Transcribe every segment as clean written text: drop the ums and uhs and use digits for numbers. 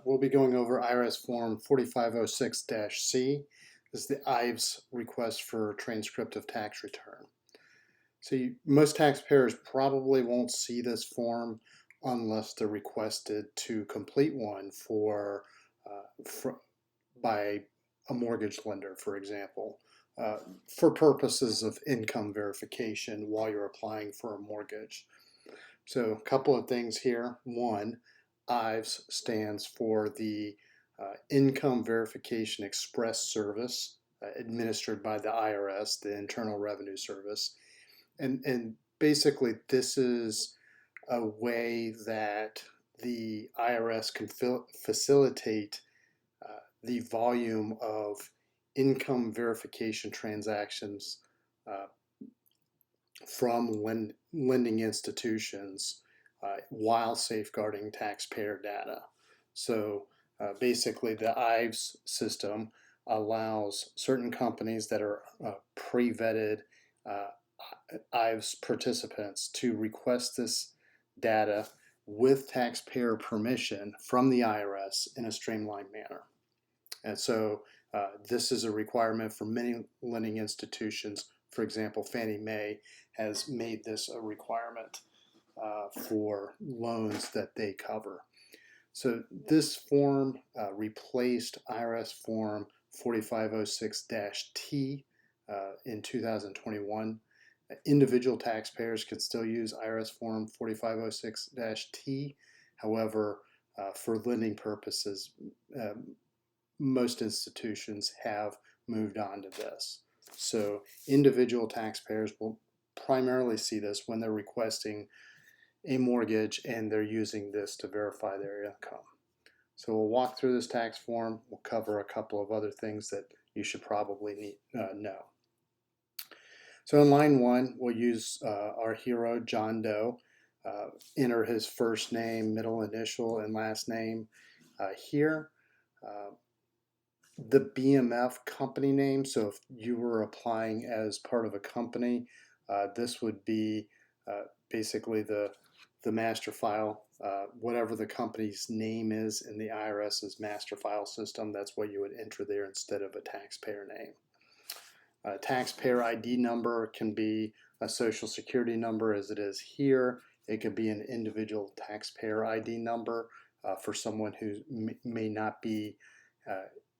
We'll be going over IRS Form 4506-C. This is the IVES request for transcript of tax return. So most taxpayers probably won't see this form unless they're requested to complete one by a mortgage lender, for example, for purposes of income verification while you're applying for a mortgage. So a couple of things here. One, IVES stands for the Income Verification Express Service administered by the IRS, the Internal Revenue Service. And basically this is a way that the IRS can facilitate the volume of income verification transactions from lending institutions while safeguarding taxpayer data. So basically the IVES system allows certain companies that are pre-vetted IVES participants to request this data with taxpayer permission from the IRS in a streamlined manner. And so this is a requirement for many lending institutions. For example, Fannie Mae has made this a requirement for loans that they cover. So this form replaced IRS Form 4506-T in 2021. Individual taxpayers can still use IRS Form 4506-T. However, for lending purposes, most institutions have moved on to this. So individual taxpayers will primarily see this when they're requesting a mortgage and they're using this to verify their income. So we'll walk through this tax form. We'll cover a couple of other things that you should probably know. So in line 1, we'll use our hero, John Doe. Enter his first name, middle initial, and last name here. The BMF company name, so if you were applying as part of a company, this would be basically the master file. Whatever the company's name is in the IRS's master file system, that's what you would enter there instead of a taxpayer name. Taxpayer ID number can be a social security number as it is here. It could be an individual taxpayer ID number for someone who may not be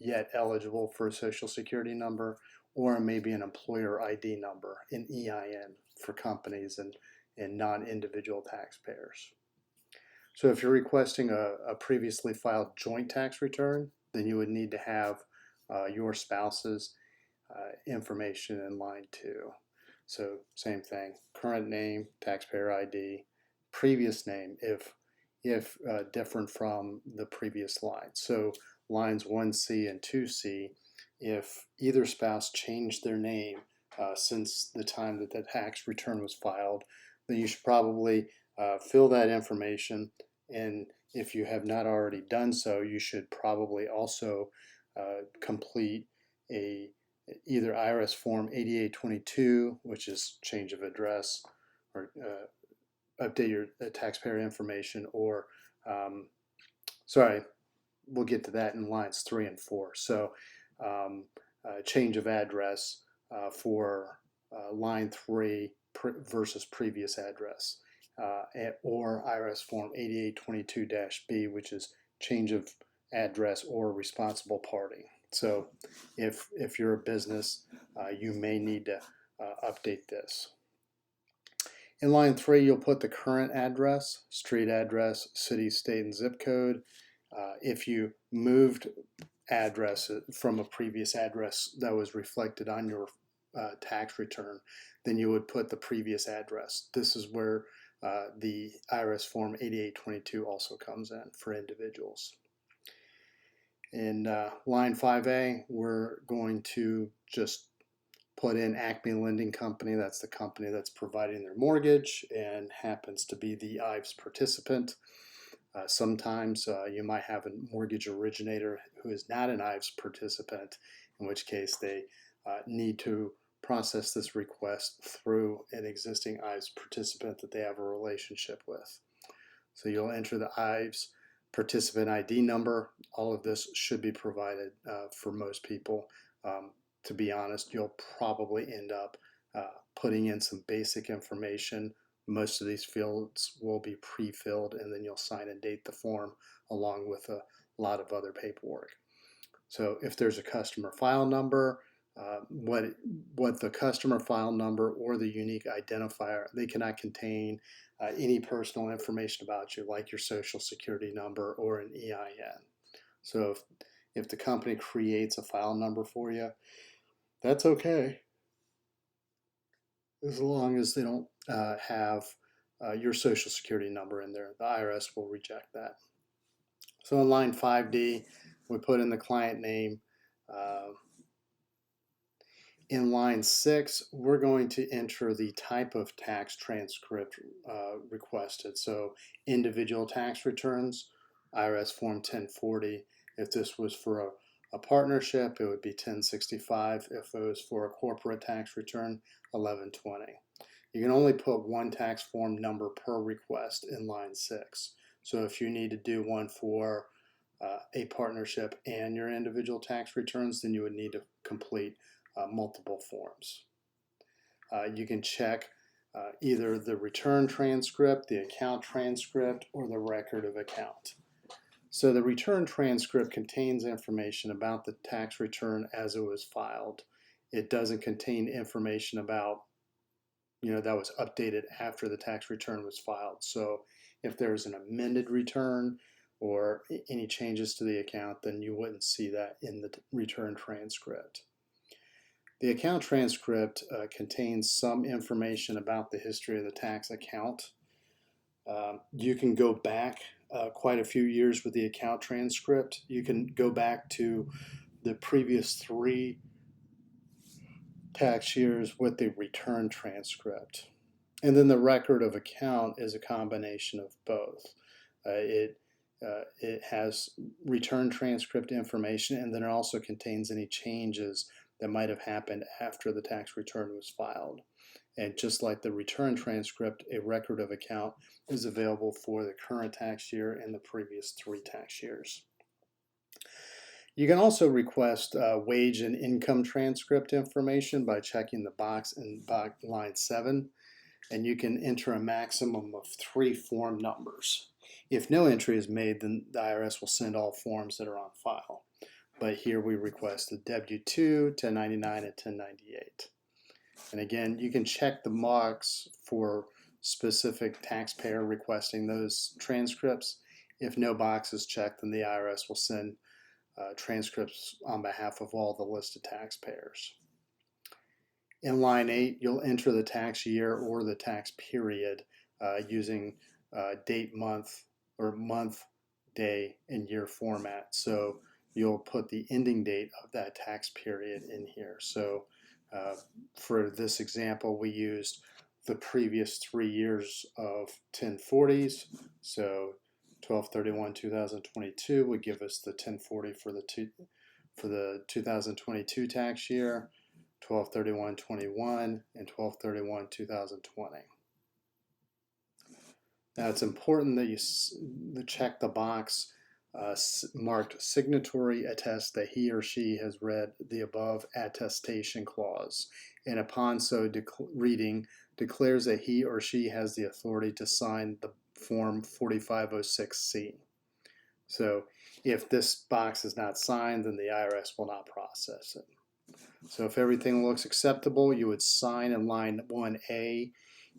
yet eligible for a social security number, or it may be an employer ID number, an EIN for companies and non-individual taxpayers. So if you're requesting a previously filed joint tax return, then you would need to have your spouse's information in line 2. So same thing, current name, taxpayer ID, previous name if different from the previous line. So lines 1C and 2C, if either spouse changed their name since the time that the tax return was filed, then you should probably fill that information. And if you have not already done so, you should probably also complete either IRS Form 8822, which is change of address, or update your taxpayer information, or sorry, we'll get to that in lines 3 and 4. So change of address for line 3 versus previous address, or IRS Form 8822-B, which is change of address or responsible party. So if you're a business, you may need to update this. In line 3, you'll put the current address, street address, city, state, and zip code. If you moved address from a previous address that was reflected on your tax return, then you would put the previous address. This is where the IRS Form 8822 also comes in for individuals. In line 5A, we're going to just put in Acme Lending Company. That's the company that's providing their mortgage and happens to be the IVES participant. Sometimes you might have a mortgage originator who is not an IVES participant, in which case they need to process this request through an existing IVES participant that they have a relationship with. So you'll enter the IVES participant ID number. All of this should be provided for most people. To be honest, you'll probably end up putting in some basic information. Most of these fields will be pre-filled, and then you'll sign and date the form along with a lot of other paperwork. So if there's a customer file number, what the customer file number or the unique identifier, they cannot contain any personal information about you, like your social security number or an EIN. So if the company creates a file number for you, that's okay, as long as they don't have your social security number in there. The IRS will reject that. So in line 5D, we put in the client name. In line 6, we're going to enter the type of tax transcript requested. So individual tax returns, IRS Form 1040. If this was for a partnership, it would be 1065. If it was for a corporate tax return, 1120. You can only put one tax form number per request in line 6. So if you need to do one for a partnership and your individual tax returns, then you would need to complete multiple forms. You can check either the return transcript, the account transcript, or the record of account. So the return transcript contains information about the tax return as it was filed. It doesn't contain information about, that was updated after the tax return was filed. So if there's an amended return or any changes to the account, then you wouldn't see that in the return transcript. The account transcript contains some information about the history of the tax account. You can go back quite a few years with the account transcript. You can go back to the previous 3 tax years with the return transcript. And then the record of account is a combination of both. It has return transcript information, and then it also contains any changes that might have happened after the tax return was filed. And just like the return transcript, a record of account is available for the current tax year and the previous 3 tax years. You can also request wage and income transcript information by checking the box in line 7, and you can enter a maximum of 3 form numbers. If no entry is made, then the IRS will send all forms that are on file. But here we request a W-2, 1099, and 1098. And again, you can check the box for specific taxpayer requesting those transcripts. If no box is checked, then the IRS will send transcripts on behalf of all the listed taxpayers. In line 8, you'll enter the tax year or the tax period using date, month, or month, day, and year format. So you'll put the ending date of that tax period in here. So for this example, we used the previous 3 years of 1040s. So 12/31/2022 would give us the 1040 for the 2022 tax year, 12/31/21, and 12/31/2020. Now it's important that you check the box marked signatory attests that he or she has read the above attestation clause, and upon so reading declares that he or she has the authority to sign the form 4506C. So if this box is not signed, then the IRS will not process it. So if everything looks acceptable, you would sign in line 1A.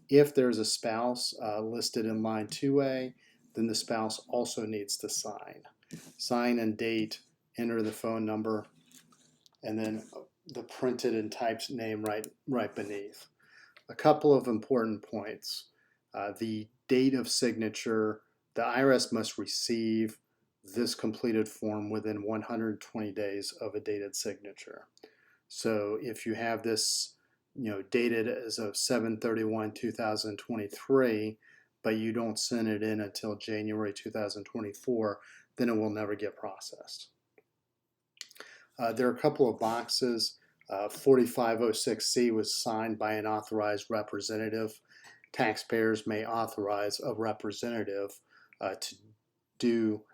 If there's a spouse listed in line 2A, then the spouse also needs to sign. Sign and date, enter the phone number, and then the printed and typed name right beneath. A couple of important points. The date of signature, the IRS must receive this completed form within 120 days of a dated signature. So if you have this dated as of 7/31/2023, but you don't send it in until January 2024, then it will never get processed. There are a couple of boxes. 4506C was signed by an authorized representative. Taxpayers may authorize a representative to do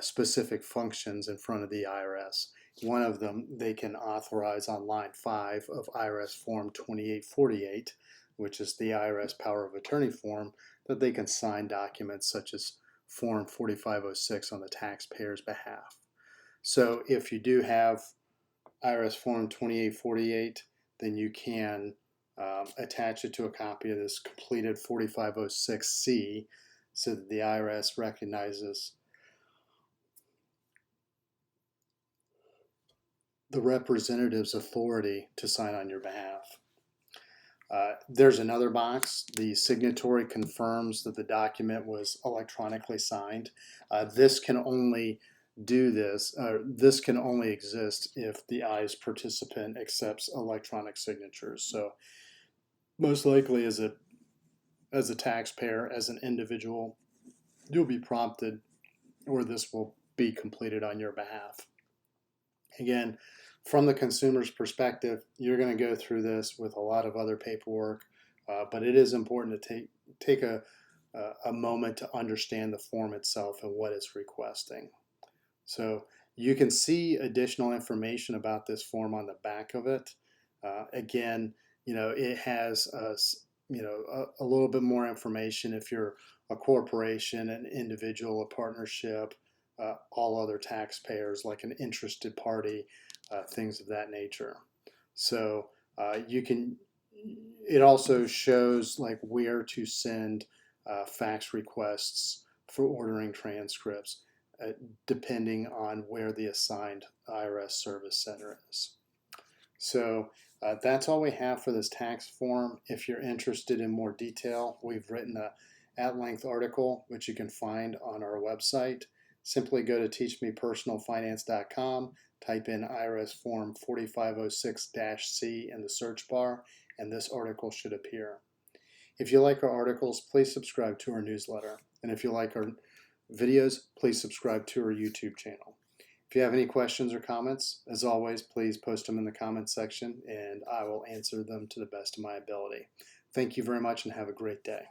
specific functions in front of the IRS. One of them, they can authorize on line 5 of IRS Form 2848, which is the IRS Power of Attorney form, that they can sign documents such as Form 4506 on the taxpayer's behalf. So if you do have IRS Form 2848, then you can attach it to a copy of this completed 4506C so that the IRS recognizes the representative's authority to sign on your behalf. There's another box. The signatory confirms that the document was electronically signed. This can only this can only exist if the IVES participant accepts electronic signatures. So most likely as a taxpayer, as an individual, you'll be prompted, or this will be completed on your behalf. Again, from the consumer's perspective, you're going to go through this with a lot of other paperwork, but it is important to take a moment to understand the form itself and what it's requesting. So you can see additional information about this form on the back of it. Again, it has a little bit more information if you're a corporation, an individual, a partnership, all other taxpayers like an interested party, things of that nature. So it also shows like where to send fax requests for ordering transcripts, depending on where the assigned IRS service center is. So that's all we have for this tax form. If you're interested in more detail, we've written a at-length article, which you can find on our website. Simply go to teachmepersonalfinance.com, type in IRS Form 4506-C in the search bar, and this article should appear. If you like our articles, please subscribe to our newsletter. And if you like our videos, please subscribe to our YouTube channel. If you have any questions or comments, as always, please post them in the comments section and I will answer them to the best of my ability. Thank you very much and have a great day.